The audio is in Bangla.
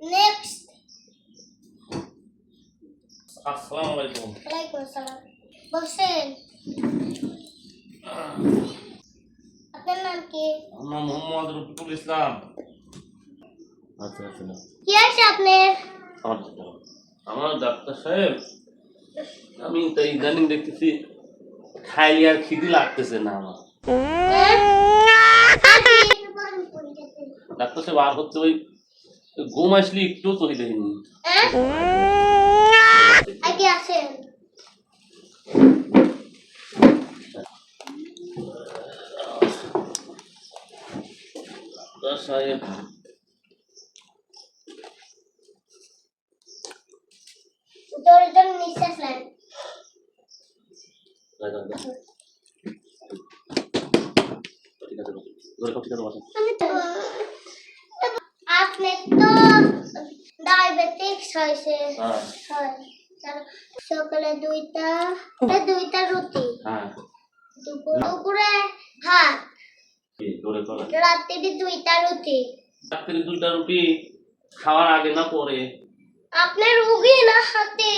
নেক্সট। আসসালামু আলাইকুম। ওয়ালাইকুম আসসালাম। বসেন। আপনার নাম কি? আমার নাম মোহাম্মদ রফিকুল ইসলাম। আচ্ছা আচ্ছা। কি আছে আপনার? আমার ডাক্তার সাহেব, আমি তো ইদানিং দেখতেছি খাইলে আর খিদি লাগতেছে না আমার। ডাক্তার সাহেব আর হচ্ছে ওই ঘুম আসলে একটু চলে দেয়নি। আগে আসেন। ডাক্তার সাহেব, দরজার নিচে ফ্ল্যাট। আপনি তো ডায়াবেটিক্স হয়েছে। সকালে দুইটা রুটি, দুপুরে ভাত, রাত্রে দুইটা রুটি। রাত্রে দুইটা রুটি খাওয়ার আগে না পরে? আপনার রুগী না হাতে।